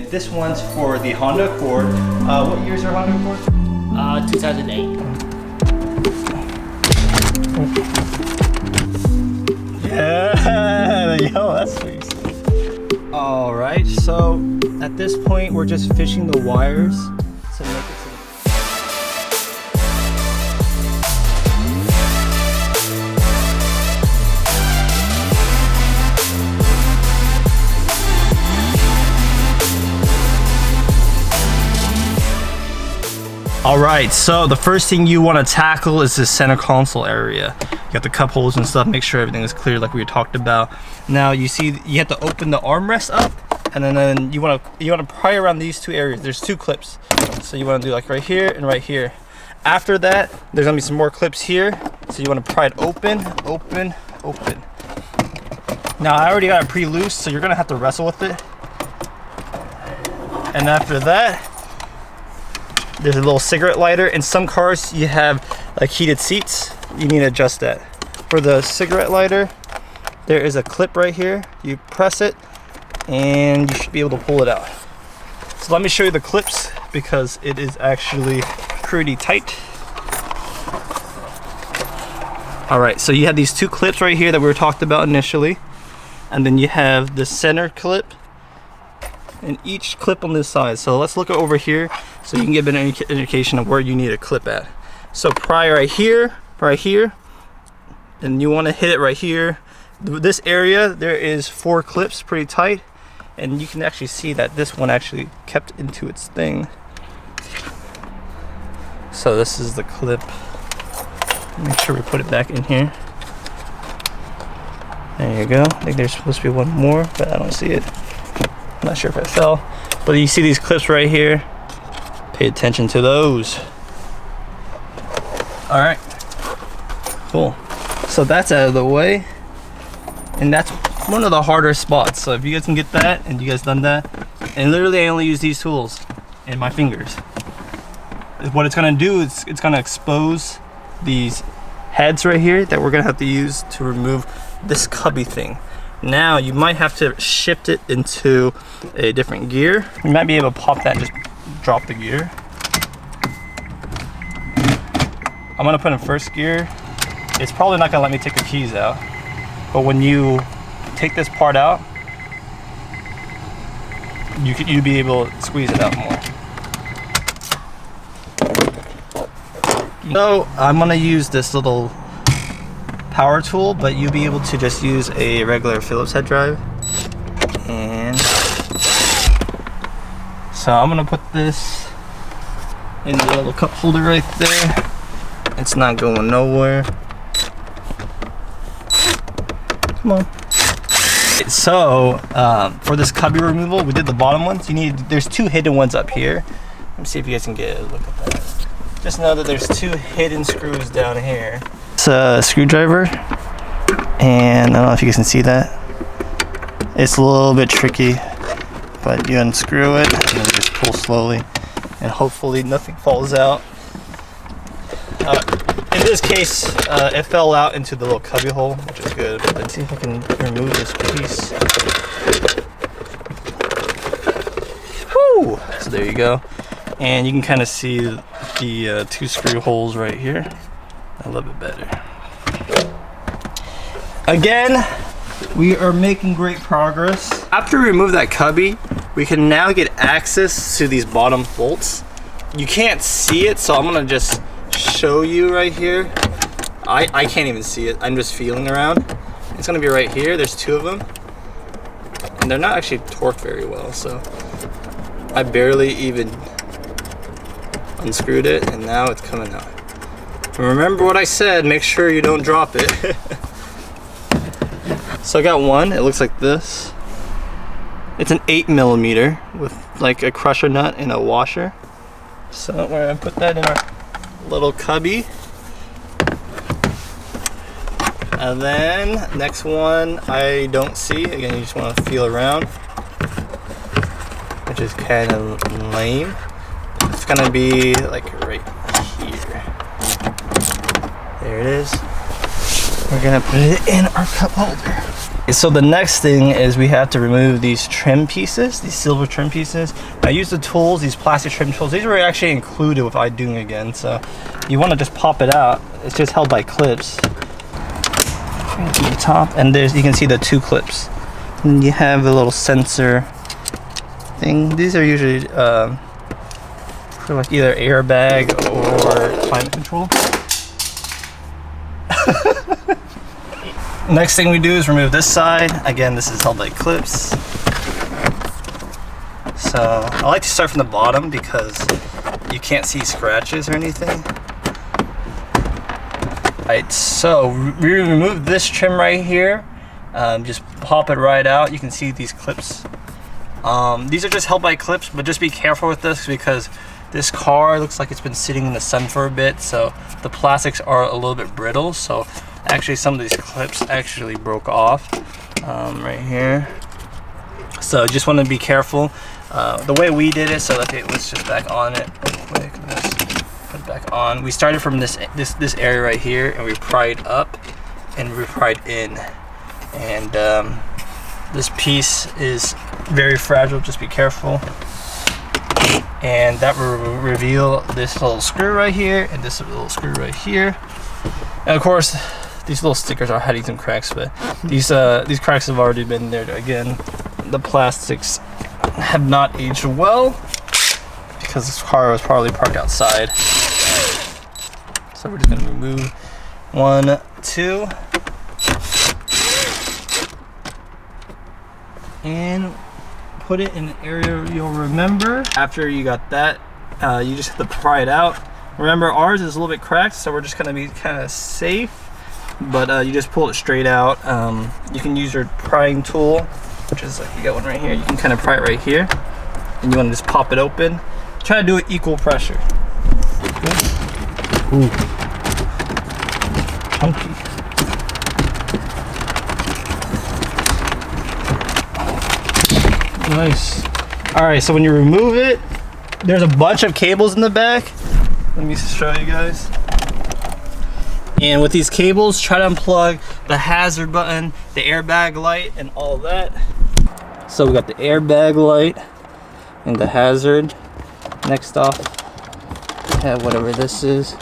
this one's for the Honda Accord. What year is your Honda Accord? 2008. Yeah, yo, that's sweet. All right, so at this point, we're just fishing the wires to make it to the... All right, so the first thing you want to tackle is the center console area. You got the cup holes and stuff, make sure everything is clear like we talked about. Now you see you have to open the armrest up, and then you want to pry around these two areas. There's two clips, so you want to do like right here and right here. After that, there's gonna be some more clips here, so you want to pry it open, open, open. Now I already got it pre-loose, so you're gonna have to wrestle with it. And after that, there's a little cigarette lighter. In some cars you have like heated seats, you need to adjust that. For the cigarette lighter, there is a clip right here. You press it and you should be able to pull it out. So let me show you the clips because it is actually pretty tight. All right, so you have these two clips right here that we were talked about initially, and then you have the center clip and each clip on this side. So let's look over here so you can get an indication of where you need a clip at. So pry right here, and you want to hit it right here. This area, there is 4 clips, pretty tight, and you can actually see that this one actually kept into its thing. So this is the clip. Make sure we put it back in here. There you go. I think there's supposed to be one more, but I don't see it. I'm not sure if it fell, but you see these clips right here. Pay attention to those. All right, cool. So that's out of the way, and that's one of the harder spots. So if you guys can get that, and you guys done that, and literally I only use these tools and my fingers. What it's gonna do is it's gonna expose these heads right here that we're gonna have to use to remove this cubby thing. Now you might have to shift it into a different gear. You might be able to pop that and just drop the gear. I'm gonna put in first gear. It's probably not gonna let me take the keys out, but when you take this part out, you'd be able to squeeze it out more. So I'm gonna use this little power tool, but you'll be able to just use a regular Phillips head drive. And so I'm gonna put this in the little cup holder right there. It's not going nowhere. Come on. So for this cubby removal, we did the bottom ones. There's 2 hidden ones up here. Let me see if you guys can get a look at that. Just know that there's 2 hidden screws down here. It's a screwdriver, and I don't know if you guys can see that. It's a little bit tricky, but you unscrew it and then you just pull slowly, and hopefully nothing falls out. In this case, it fell out into the little cubby hole, which is good. But let's see if I can remove this piece. Whew! So there you go, and you can kind of see the 2 screw holes right here. A little bit better. Again, we are making great progress. After we remove that cubby, we can now get access to these bottom bolts. You can't see it, so I'm gonna just show you right here. I can't even see it. I'm just feeling around. It's gonna be right here. There's 2 of them, and they're not actually torqued very well, so I barely even unscrewed it, and now it's coming out. Remember what I said, make sure you don't drop it. So I got one, it looks like this. It's an 8mm with like a crusher nut and a washer. So we're gonna put that in our little cubby. And then next one I don't see. Again, you just want to feel around, which is kind of lame. It's gonna be like right here. There it is. We're gonna put it in our cup holder. So the next thing is we have to remove these trim pieces, these silver trim pieces. I use the tools, these plastic trim tools. These were actually included with Idoing again, so you want to just pop it out. It's just held by clips. To the top, and there's, you can see the 2 clips. And you have the little sensor thing. These are usually for like either airbag or climate control. Next thing we do is remove this side. Again, this is held by clips. So I like to start from the bottom because you can't see scratches or anything. Alright, so we remove this trim right here. Just pop it right out. You can see these clips. These are just held by clips, but just be careful with this because this car looks like it's been sitting in the sun for a bit, so the plastics are a little bit brittle. So actually some of these clips actually broke off right here. So just want to be careful. The way we did it, so okay, let's just back on it real quick. Let's put it back on. We started from this area right here, and we pried up and we pried in. And this piece is very fragile, just be careful. And that will reveal this little screw right here and this little screw right here. And of course, these little stickers are hiding some cracks, but these cracks have already been there. Again, the plastics have not aged well because this car was probably parked outside. So we're just gonna remove 1, 2. And put it in an area you'll remember. After you got that, you just have to pry it out. Remember, ours is a little bit cracked, so we're just gonna be kind of safe, but you just pull it straight out. You can use your prying tool, which is like, you got one right here. You can kind of pry it right here, and you want to just pop it open. Try to do it equal pressure. Ooh, chunky. Nice. All right, so when you remove it, there's a bunch of cables in the back. Let me show you guys. And with these cables, try to unplug the hazard button, the airbag light, and all of that. So we got the airbag light and the hazard. Next off, we have whatever this is.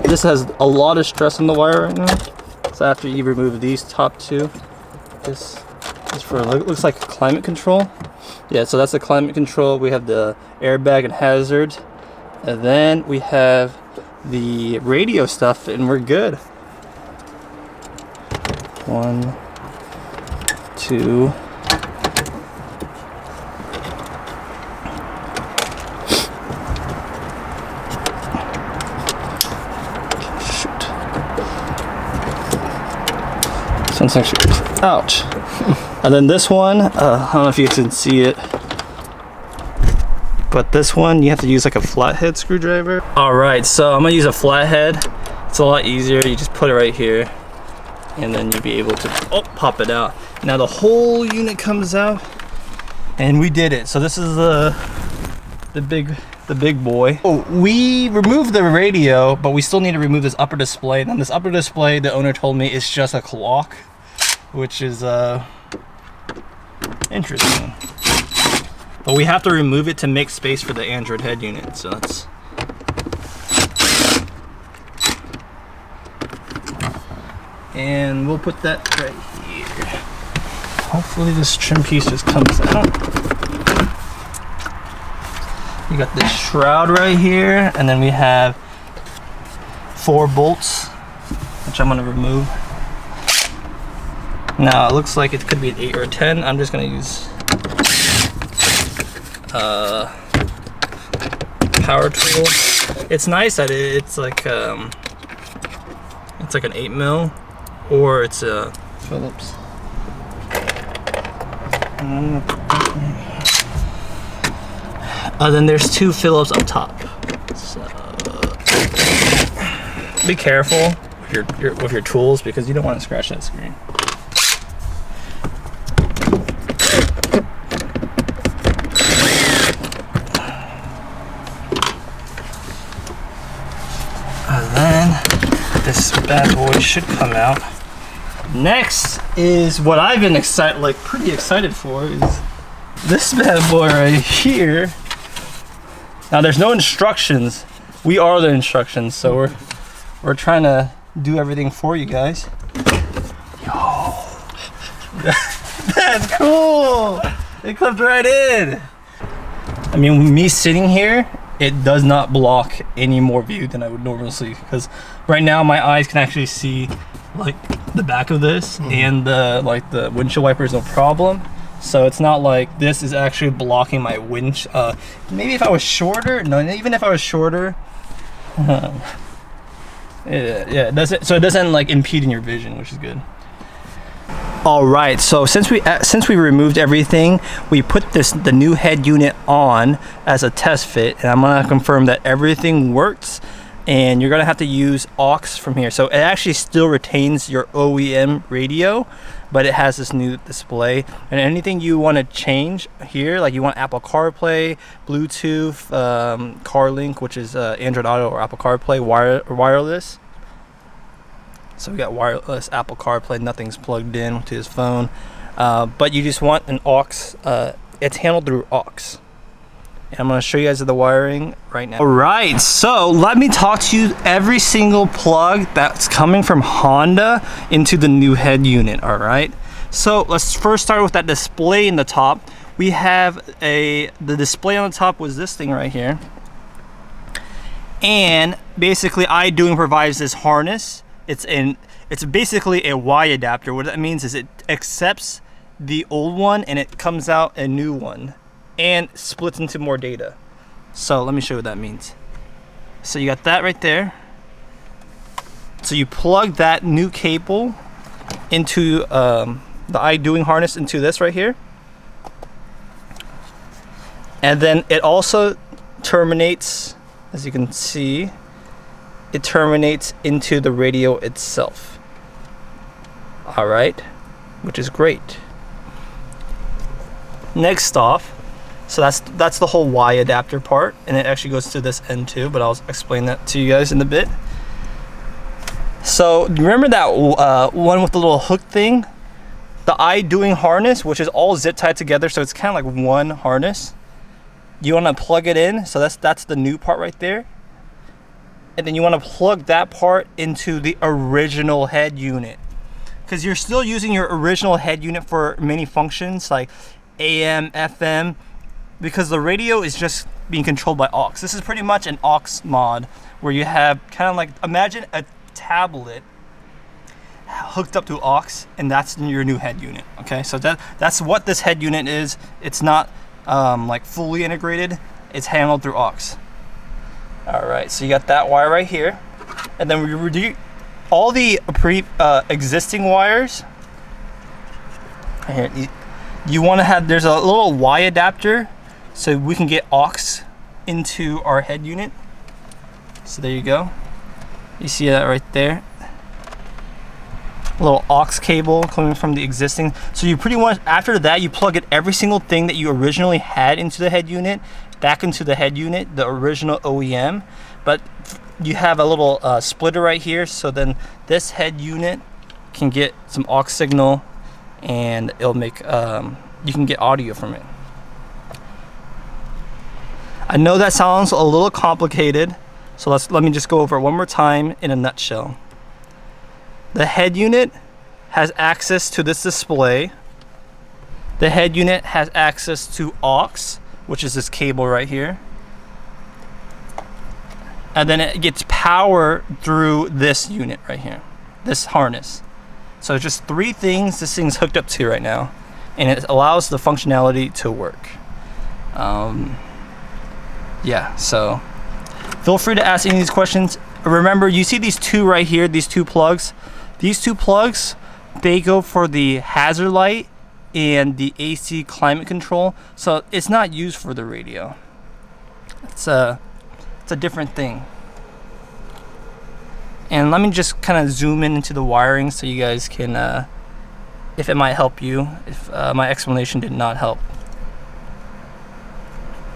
This has a lot of stress on the wire right now. So after you remove these top 2, this is for, looks like climate control. Yeah, so that's the climate control. We have the airbag and hazard, and then we have the radio stuff, and we're good. 1, 2. Shoot. This one's actually, ouch. And then this one, I don't know if you can see it, but this one you have to use like a flathead screwdriver. All right, so I'm gonna use a flathead. It's a lot easier. You just put it right here, and then you'll be able to pop it out. Now the whole unit comes out, and we did it. So this is the big boy. Oh, we removed the radio, but we still need to remove this upper display. And this upper display, the owner told me, is just a clock, which is interesting. But we have to remove it to make space for the Android head unit, so that's... And we'll put that right here. Hopefully this trim piece just comes out. You got this shroud right here, and then we have 4 bolts, which I'm gonna remove. Now it looks like it could be an 8 or a 10. I'm just gonna use power tool. It's nice that it's like an 8mm, or it's a Phillips. Then there's 2 Phillips up top. So be careful with your tools because you don't want to scratch that screen. And then this bad boy should come out. Next is what I've been pretty excited for, is this bad boy right here. Now there's no instructions. We are the instructions, so we're trying to do everything for you guys. Yo, that's cool. It clipped right in. I mean, me sitting here, it does not block any more view than I would normally see, because right now my eyes can actually see like the back of this and the windshield wipers, no problem. So it's not like this is actually blocking my windshield. Maybe if I was shorter, no, even if I was shorter, yeah, it doesn't. So it doesn't like impede in your vision, which is good. All right, so since we removed everything, we put the new head unit on as a test fit, and I'm gonna confirm that everything works. And you're gonna have to use aux from here. So it actually still retains your OEM radio, but it has this new display. And anything you want to change here, like you want Apple CarPlay, Bluetooth, CarLink, which is Android Auto or Apple CarPlay, wireless. So we got wireless Apple CarPlay, nothing's plugged in to his phone. But you just want an aux, it's handled through aux. And I'm going to show you guys the wiring right now. All right, so let me talk to you every single plug that's coming from Honda into the new head unit. All right, so let's first start with that display in the top. We have the display on the top was this thing right here, and basically iDoing provides this harness. It's basically a Y adapter. What that means is it accepts the old one and it comes out a new one and splits into more data. So let me show you what that means. So you got that right there. So you plug that new cable into the iDoing harness into this right here. And then it also terminates, as you can see, it terminates into the radio itself. All right, which is great. Next off, so that's the whole Y adapter part, and it actually goes to this end too, but I'll explain that to you guys in a bit. So remember that one with the little hook thing? The iDoing harness, which is all zip tied together, so it's kind of like one harness. You want to plug it in, so that's the new part right there. And then you want to plug that part into the original head unit, because you're still using your original head unit for many functions like AM, FM, because the radio is just being controlled by aux. This is pretty much an aux mod where you have kind of like, imagine a tablet hooked up to aux, and that's your new head unit. Okay, so that's what this head unit is. It's not like fully integrated, it's handled through aux. All right, so you got that wire right here, and then we redo all the existing wires here. You want to have, there's a little Y adapter so we can get aux into our head unit. So there you go. You see that right there? A little aux cable coming from the existing. So you pretty much, after that, you plug in every single thing that you originally had into the head unit back into the head unit, the original OEM. But you have a little splitter right here, so then this head unit can get some aux signal, and it'll make you can get audio from it. I know that sounds a little complicated, so let me just go over it one more time in a nutshell. The head unit has access to this display. The head unit has access to aux, which is this cable right here. And then it gets power through this unit right here, this harness. So it's just three things this thing's hooked up to right now, and it allows the functionality to work. Yeah, so feel free to ask any of these questions. Remember, you see these two right here, these two plugs? These two plugs, they go for the hazard light and the AC climate control. So it's not used for the radio. It's a different thing. And let me just kind of zoom in into the wiring so you guys can, if it might help you, if my explanation did not help.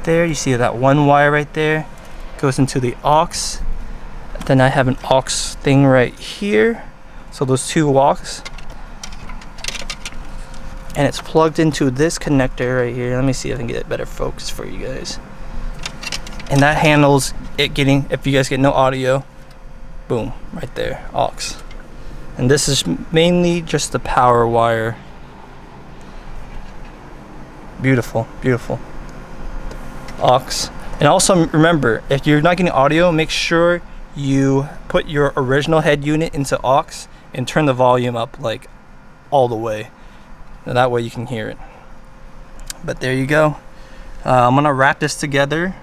There, you see that one wire right there goes into the aux. Then I have an aux thing right here. So those two aux. and it's plugged into this connector right here. Let me see if I can get a better focus for you guys. And that handles it getting, if you guys get no audio, boom, right there, aux. And this is mainly just the power wire. Beautiful, beautiful. Aux. And also remember, if you're not getting audio, make sure you put your original head unit into aux and turn the volume up like all the way. And that way you can hear it. But there you go. I'm gonna wrap this together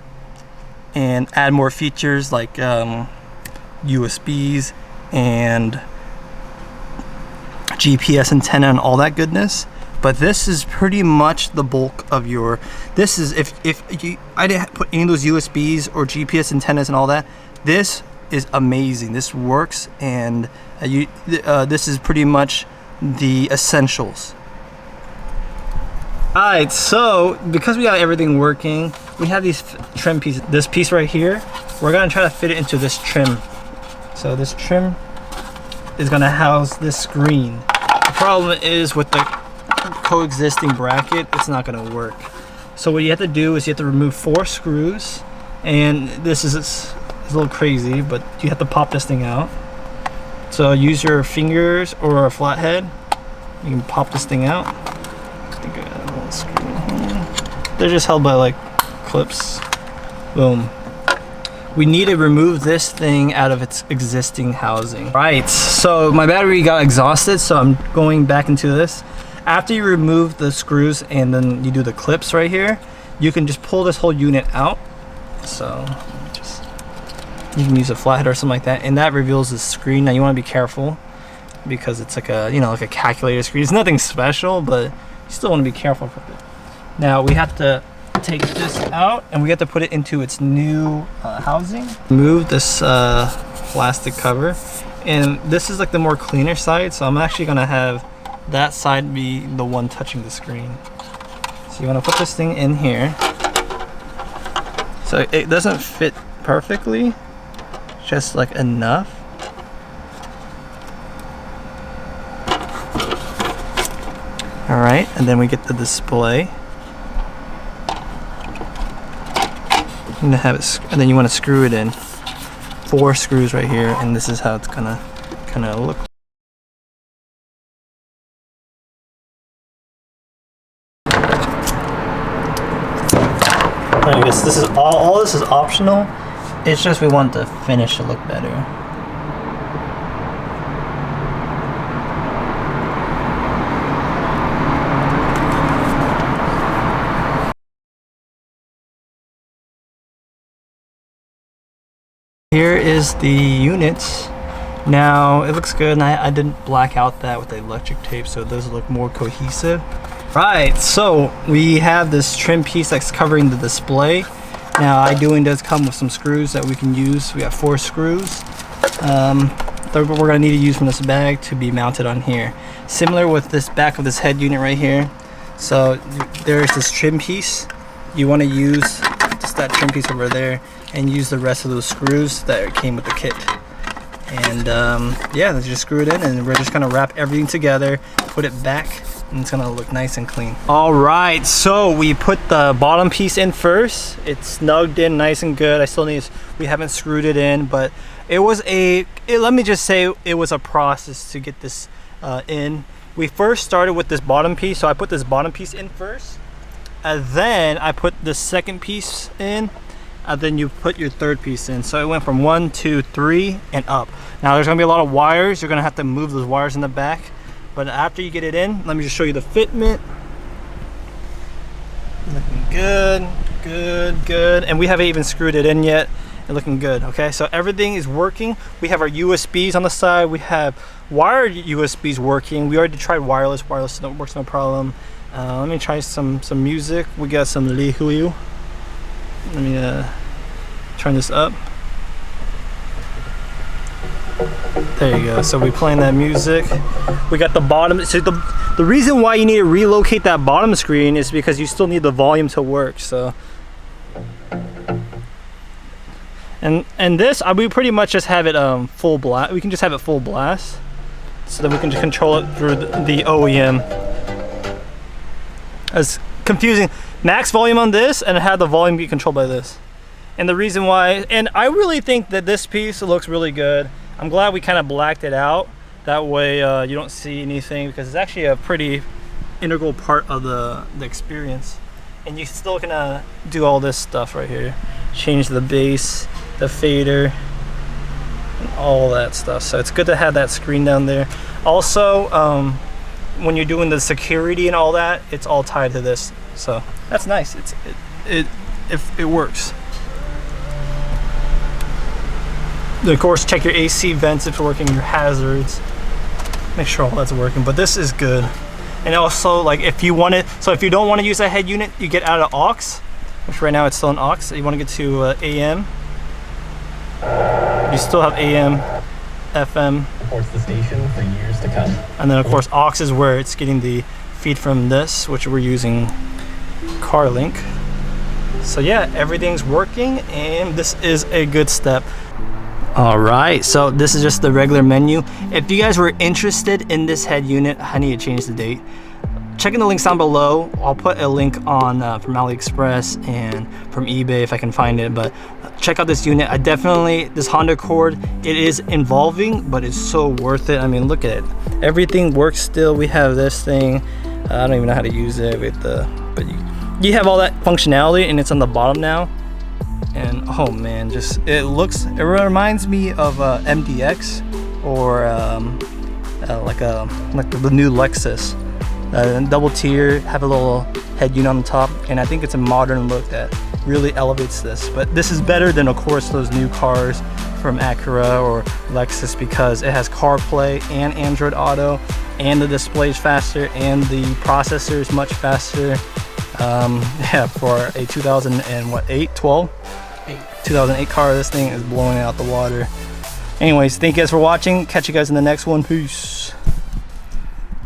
and add more features like USBs and GPS antenna and all that goodness. But this is pretty much the bulk of your, this is, if I didn't put any of those USBs or GPS antennas and all that, this is amazing. This works, and this is pretty much the essentials. Alright, so because we got everything working, we have these trim pieces. This piece right here, we're gonna try to fit it into this trim. So this trim is gonna house this screen. The problem is with the coexisting bracket, it's not gonna work. So what you have to do is you have to remove 4 screws, and this is it's a little crazy, but you have to pop this thing out. So use your fingers or a flathead. You can pop this thing out. I think I got a little screw here. They're just held by like clips. Boom. We need to remove this thing out of its existing housing. Right, so my battery got exhausted, so I'm going back into this. After you remove the screws and then you do the clips right here, you can just pull this whole unit out. So you can use a flathead or something like that, and that reveals the screen. Now you want to be careful because it's like a, you know, like a calculator screen. It's nothing special, but you still want to be careful with it. Now we have to take this out and we have to put it into its new housing. Remove this plastic cover, and this is like the more cleaner side, so I'm actually gonna have that side be the one touching the screen. So you want to put this thing in here. So it doesn't fit perfectly, just like enough. All right, and then we get the display. And have it, and then you want to screw it in. 4 screws right here, and this is how it's gonna kind of look. I guess this is all this is optional. It's just we want the finish to look better. Here is the units. Now it looks good, and I didn't black out that with the electric tape, so it does look more cohesive. Right, so we have this trim piece that's covering the display. Now Idoing does come with some screws that we can use. We have 4 screws that we're going to need to use from this bag to be mounted on here. Similar with this back of this head unit right here. So there's this trim piece. You want to use just that trim piece over there and use the rest of those screws that came with the kit. And yeah, let's just screw it in, and we're just going to wrap everything together, put it back, and it's gonna look nice and clean. All right, so we put the bottom piece in first. It's snugged in nice and good. We haven't screwed it in, but let me just say it was a process to get this in. We first started with this bottom piece, so I put this bottom piece in first, and then I put the second piece in, and then you put your third piece in. So it went from 1, 2, 3, and up. Now there's gonna be a lot of wires. You're gonna have to move those wires in the back. But after you get it in, let me just show you the fitment. Looking good, good, good. And we haven't even screwed it in yet. It's looking good, okay? So everything is working. We have our USBs on the side. We have wired USBs working. We already tried wireless. Wireless works no problem. Let me try some music. We got some Li Huyu. Let me turn this up. There you go. So we're playing that music. We got the bottom. So the reason why you need to relocate that bottom screen is because you still need the volume to work. So and this we pretty much just have it full blast. We can just have it full blast, so that we can just control it through the OEM. It's confusing. Max volume on this, and it had the volume be controlled by this. And the reason why, and I really think that this piece looks really good. I'm glad we kind of blacked it out. That way you don't see anything, because it's actually a pretty integral part of the experience. And you still can do all this stuff right here. Change the bass, the fader, and all that stuff. So it's good to have that screen down there. Also, when you're doing the security and all that, it's all tied to this. So that's nice. It works. Then of course, check your AC vents if it's working, your hazards. Make sure all that's working, but this is good. And also, like, if you want it, so if you don't want to use a head unit, you get out of aux, which right now it's still an aux. You want to get to AM. You still have AM, FM. Supports the station for years to come. And then of course, aux is where it's getting the feed from this, which we're using CarLink. So yeah, everything's working, and this is a good step. All right, so this is just the regular menu. If you guys were interested in this head unit, I need to change the date. Check in the links down below. I'll put a link on from AliExpress and from eBay if I can find it, but check out this unit. This Honda Accord, it is involving, but it's so worth it. I mean, look at it. Everything works still. We have this thing. I don't even know how to use it with but you have all that functionality, and it's on the bottom now. And oh man, it reminds me of MDX or like the new Lexus. Double tier, have a little head unit on the top, and I think it's a modern look that really elevates this. But this is better than, of course, those new cars from Acura or Lexus, because it has CarPlay and Android Auto, and the display is faster, and the processor is much faster. Yeah, for a 2008 car, this thing is blowing out the water. Anyways, thank you guys for watching. Catch you guys in the next one. Peace.